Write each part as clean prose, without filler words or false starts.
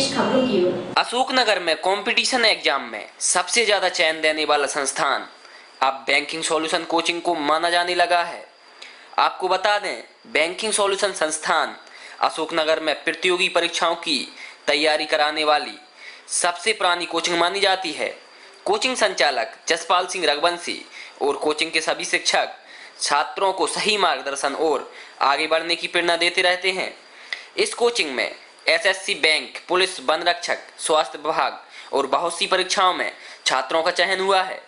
पेश खबरों की ओर। अशोकनगर में कंपटीशन एग्जाम में सबसे ज्यादा चयन देने वाला संस्थान अब बैंकिंग सॉल्यूशन कोचिंग को माना जाने लगा है। आपको बता दें, बैंकिंग सॉल्यूशन संस्थान अशोकनगर में प्रतियोगी परीक्षाओं की तैयारी कराने वाली सबसे पुरानी कोचिंग मानी जाती है। कोचिंग संचालक जसपाल सिंह रघुवंशी और कोचिंग के सभी शिक्षक छात्रों को सही मार्गदर्शन और आगे बढ़ने की प्रेरणा देते रहते हैं। इस कोचिंग में एसएससी, बैंक, पुलिस, वन रक्षक, स्वास्थ्य विभाग और बहुत सी परीक्षाओं में छात्रों का चयन हुआ है।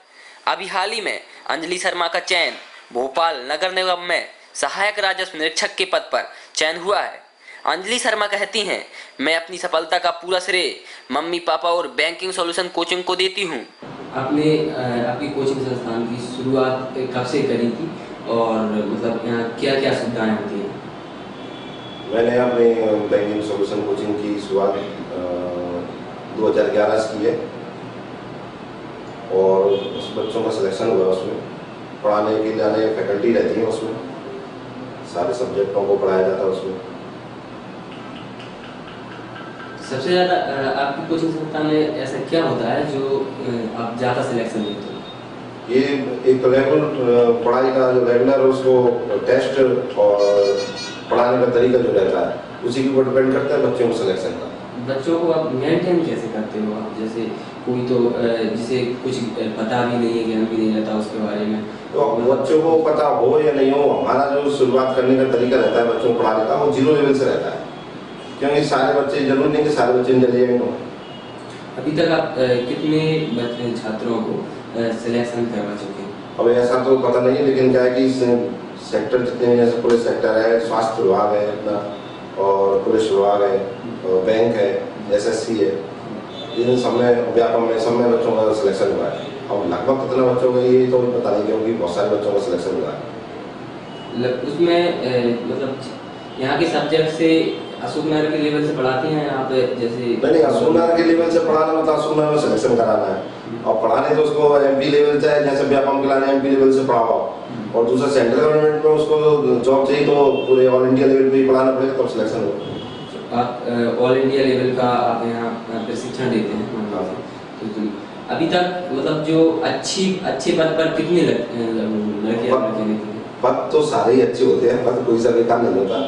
अभी हाल ही में अंजलि शर्मा का चयन भोपाल नगर निगम में सहायक राजस्व निरीक्षक के पद पर चयन हुआ है। अंजलि शर्मा कहती हैं, मैं अपनी सफलता का पूरा श्रेय मम्मी पापा और बैंकिंग सॉल्यूशन कोचिंग को देती हूँ। आपने आपकी कोचिंग संस्थान की शुरुआत कब से करी थी और मतलब यहाँ क्या क्या सुविधाएं होती हैं? मैंने अपनी बैंकिंग सॉल्यूशन कोचिंग की शुरुआत 2011 से की है और उस बच्चों का सिलेक्शन हुआ। उसमें पढ़ाने के लिए फैकल्टी रहती है, उसमें सारे सब्जेक्टों को पढ़ाया जाता है। उसमें सबसे ज़्यादा आपकी कोचिंग संस्थान में ऐसा क्या होता है जो आप ज़्यादा सिलेक्शन देते हो? ये एक रेगुलर पढ़ाई का जो रेगुलर उसको टेस्ट और पढ़ाने का तरीका जो रहता है उसी के ऊपर डिपेंड करता है बच्चों को सिलेक्शन का। बच्चों को आप मेंटेन कैसे करते हो आप? जैसे कोई तो जिसे कुछ पता भी नहीं है, ज्ञान भी नहीं रहता उसके बारे में, तो बच्चों को पता हो या नहीं हो, हमारा जो शुरुआत करने का तरीका रहता है बच्चों को पढ़ाने का वो 0 लेवल से रहता है, क्योंकि सारे बच्चे जरूरी नहीं कि सारे बच्चे इंटेलिजेंट हो। अभी तक आप कितने छात्रों को सिलेक्शन करवा चुके हैं? अब ऐसा तो पता नहीं है, लेकिन क्या है कि सेक्टर जितने जैसे पुलिस सेक्टर है, स्वास्थ्य विभाग है अपना, और पुलिस विभाग है, और बैंक है, एसएससी है, इन सब में व्यापम में सब में बच्चों का सिलेक्शन हुआ है। अब लगभग कितना बच्चों का ये तो पता नहीं, क्योंकि बहुत सारे बच्चों का सिलेक्शन हुआ है। उसमें मतलब यहाँ के सब्जेक्ट से अशोकनगर के लेवल से पढ़ाते हैं आप? जैसे नहीं, अशोकनगर के लेवल से पढ़ाना मतलब अशोकनगर में सिलेक्शन कराना है, और पढ़ाने तो उसको एमपी लेवल से, जैसे व्यापम के लाने एमपी लेवल से पढ़ाओ, और दूसरा सेंट्रल गवर्नमेंट में उसको जॉब चाहिए तो पूरे ऑल इंडिया लेवल पे पढ़ाना पड़ेगा तब सिलेक्शन हो। आप ऑल इंडिया लेवल का आप यहाँ प्रशिक्षण देते हैं? तो अभी तक मतलब जो अच्छे पद पर कितने लड़के? पद तो सारे ही अच्छे होते हैं, पद कोई सा बेकार नहीं होता,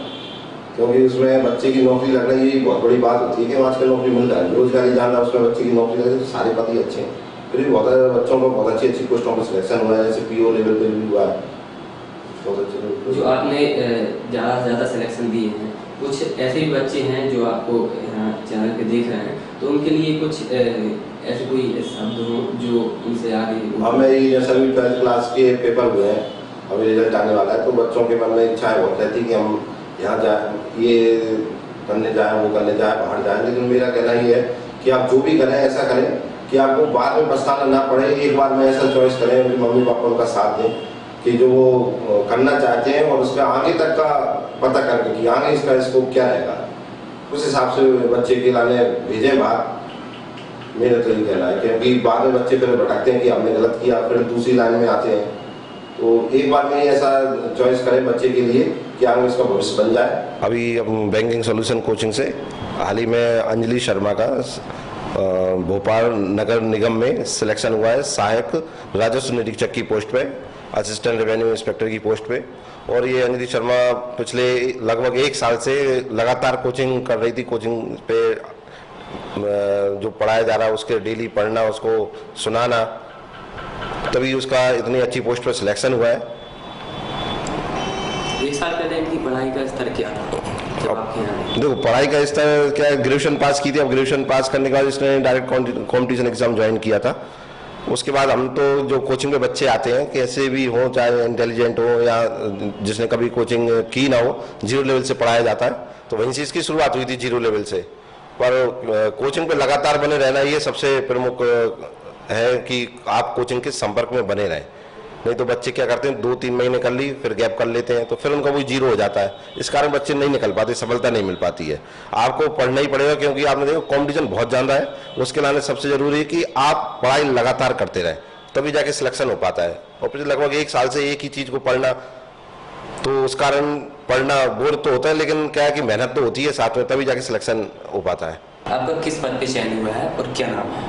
क्योंकि उसमें बच्चे की नौकरी लगना ये बहुत बड़ी बात होती है कि आजकल नौकरी मिल रहा है, रोजगारी जानना, उसमें बच्चे की नौकरी लगे तो सारे पद ही अच्छे हैं। फिर भी बहुत सारे बच्चों को बहुत अच्छी पोस्टों पर सिलेक्शन हुआ है, जैसे पीओ लेवल पे भी हुआ है। बहुत अच्छे जो आपने ज़्यादा से ज़्यादा सिलेक्शन दिए हैं, कुछ ऐसे भी बच्चे हैं जो आपको यहाँ चैनल पे देख रहे हैं, तो उनके लिए कुछ ऐसे कोई शब्द हो जो उनसे आगे? हमें ये जैसे अभी 12th क्लास के पेपर हुए हैं, अभी रिजल्ट आने वाला है, तो बच्चों के मन में इच्छा बहुत रहती कि हम यहाँ जाए, ये करने जाए, वो करने जाए, बाहर जाए, लेकिन मेरा कहना ये है कि आप जो भी करें ऐसा करें कि आपको बाद में पछताना ना पड़े। एक बार में ऐसा चॉइस करें कि मम्मी पापा उनका साथ दें कि जो वो करना चाहते हैं और उसका आगे तक का पता करके कि आगे इसका स्कोप क्या रहेगा, उस हिसाब से बच्चे के लाने भेजें बाहर। मेरा तो ये कहना है, क्योंकि बाद में बच्चे फिर भटकते हैं कि हमने गलत किया, फिर दूसरी लाइन में आते हैं। तो एक बार में ऐसा चॉइस करें बच्चे के लिए कि आगे उसका भविष्य बन जाए। अभी बैंकिंग सॉल्यूशन कोचिंग से हाल ही में अंजलि शर्मा का भोपाल नगर निगम में सिलेक्शन हुआ है सहायक राजस्व निरीक्षक की पोस्ट पे, असिस्टेंट रेवेन्यू इंस्पेक्टर की पोस्ट पे। और ये अंजलि शर्मा पिछले लगभग 1 साल से लगातार कोचिंग कर रही थी। कोचिंग पे जो पढ़ाया जा रहा है उसके डेली पढ़ना, उसको सुनाना, तभी उसका इतनी अच्छी पोस्ट पर सिलेक्शन हुआ है। 1 साल पहले इनकी पढ़ाई का स्तर क्या था? देखो, पढ़ाई का स्तर क्या है, ग्रेजुएशन पास की थी। अब ग्रेजुएशन पास करने के बाद इसने डायरेक्ट कॉम्पिटिशन एग्जाम ज्वाइन किया था। उसके बाद हम तो जो कोचिंग में बच्चे आते हैं, कैसे भी हो, चाहे इंटेलिजेंट हो या जिसने कभी कोचिंग की ना हो, 0 लेवल से पढ़ाया जाता है। तो वहीं से इसकी शुरुआत हुई थी 0 लेवल से। पर कोचिंग पे लगातार बने रहना ये सबसे प्रमुख है कि आप कोचिंग के संपर्क में बने रहें। नहीं तो बच्चे क्या करते हैं, 2-3 महीने कर ली, फिर गैप कर लेते हैं, तो फिर उनका वही 0 हो जाता है। इस कारण बच्चे नहीं निकल पाते, सफलता नहीं मिल पाती है। आपको पढ़ना ही पड़ेगा, क्योंकि आपने देखो कंपटीशन बहुत ज़्यादा है। उसके लाने सबसे जरूरी है कि आप पढ़ाई लगातार करते रहें, तभी जाके सिलेक्शन हो पाता है। और फिर लगभग 1 साल से एक ही चीज़ को पढ़ना, तो उस कारण पढ़ना बोर तो होता है, लेकिन क्या है कि मेहनत तो होती है साथ में, तभी जाके सिलेक्शन हो पाता है। आपका किस पद पे चयन हुआ है और क्या नाम है?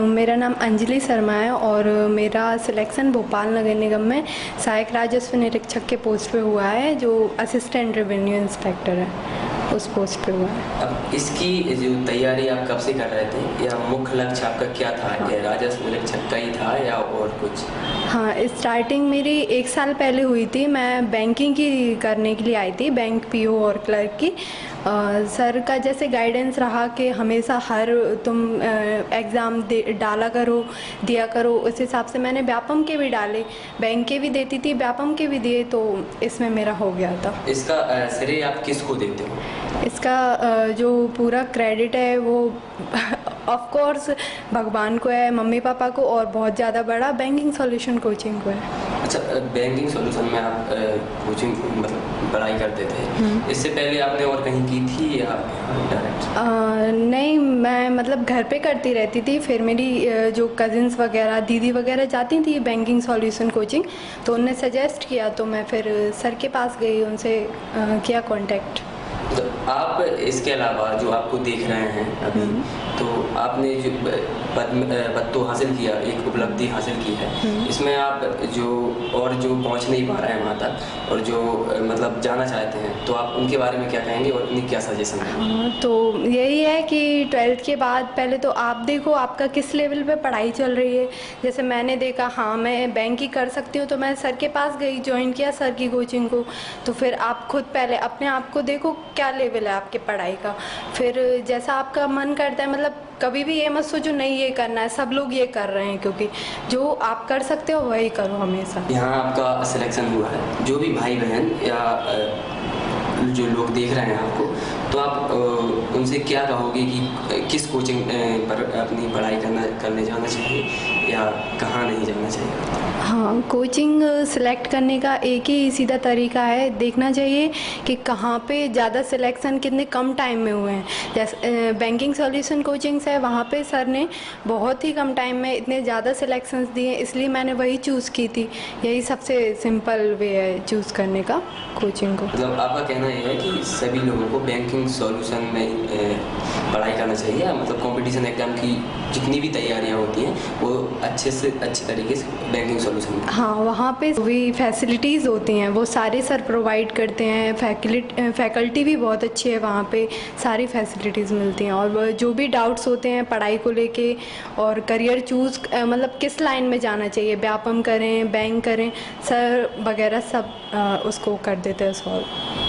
मेरा नाम अंजलि शर्मा है और मेरा सिलेक्शन भोपाल नगर निगम में सहायक राजस्व निरीक्षक के पोस्ट पे हुआ है, जो असिस्टेंट रेवेन्यू इंस्पेक्टर है उस पोस्ट पे हुआ है। अब इसकी जो तैयारी आप कब से कर रहे थे या मुख्य लक्ष्य आपका क्या था? ये राजस्व निरीक्षक का ही था या और कुछ? हाँ, स्टार्टिंग मेरी 1 साल पहले हुई थी। मैं बैंकिंग की करने के लिए आई थी, बैंक पीओ और क्लर्क की। सर का जैसे गाइडेंस रहा कि हमेशा हर तुम एग्ज़ाम डाला करो, दिया करो, उस हिसाब से मैंने व्यापम के भी डाले, बैंक के भी देती थी, व्यापम के भी दिए, तो इसमें मेरा हो गया था। इसका श्रेय आप किसको देते हो? इसका जो पूरा क्रेडिट है वो ऑफ कोर्स भगवान को है, मम्मी पापा को, और बहुत ज़्यादा बड़ा बैंकिंग सॉल्यूशन कोचिंग को है। अच्छा, बैंकिंग सॉल्यूशन में आप कोचिंग मतलब पढ़ाई करते थे, इससे पहले आपने और कहीं की थी या डायरेक्ट? नहीं, मैं मतलब घर पे करती रहती थी। फिर मेरी जो कज़िन्स वगैरह, दीदी वगैरह जाती थी बैंकिंग सॉल्यूशन कोचिंग, तो उनने सजेस्ट किया, तो मैं फिर सर के पास गई, उनसे किया कांटेक्ट। तो आप इसके अलावा जो आपको देख रहे हैं अभी, तो आपने जो पद तो हासिल किया, एक उपलब्धि हासिल की है, इसमें आप जो पहुंच नहीं पा रहे हैं वहाँ तक और जो मतलब जाना चाहते हैं, तो आप उनके बारे में क्या कहेंगे और उन्हें क्या सजेशन देंगे? तो यही है कि 12th के बाद पहले तो आप देखो आपका किस लेवल पे पढ़ाई चल रही है। जैसे मैंने देखा, हाँ मैं बैंक ही कर सकती हूँ, तो मैं सर के पास गई, ज्वाइन किया सर की कोचिंग को। तो फिर आप खुद पहले अपने आप को देखो क्या लेवल है आपके पढ़ाई का, फिर जैसा आपका मन करता है, मतलब कभी भी ये मत सोचो नहीं ये करना है, सब लोग ये कर रहे हैं, क्योंकि जो आप कर सकते हो वही करो हमेशा। यहाँ आपका सिलेक्शन हुआ है, जो भी भाई बहन या जो लोग देख रहे हैं आपको, तो आप उनसे क्या कहोगे कि किस कोचिंग पर अपनी पढ़ाई करने जाना चाहिए या कहाँ नहीं जाना चाहिए? हाँ, कोचिंग सिलेक्ट करने का एक ही सीधा तरीका है, देखना चाहिए कि कहाँ पे ज़्यादा सिलेक्शन कितने कम टाइम में हुए हैं। जैसे बैंकिंग सॉल्यूशन कोचिंग्स है, वहाँ पे सर ने बहुत ही कम टाइम में इतने ज़्यादा सिलेक्शंस दिए, इसलिए मैंने वही चूज़ की थी। यही सबसे सिंपल वे है चूज़ करने का कोचिंग को। मतलब आपका कहना यह है कि सभी लोगों को बैंकिंग सॉल्यूशन में पढ़ाई करना चाहिए, मतलब कंपटीशन एग्जाम की जितनी भी तैयारियां होती हैं वो अच्छे से अच्छे तरीके से बैंकिंग सॉल्यूशन। हाँ, वहाँ पे भी फैसिलिटीज़ होती हैं, वो सारे सर प्रोवाइड करते हैं। फैकल्टी भी बहुत अच्छी है, वहाँ पे सारी फैसिलिटीज़ मिलती हैं। और जो भी डाउट्स होते हैं पढ़ाई को लेके और करियर चूज़ मतलब किस लाइन में जाना चाहिए, व्यापम करें, बैंक करें, सर वगैरह सब उसको कर देते हैं सॉल्व।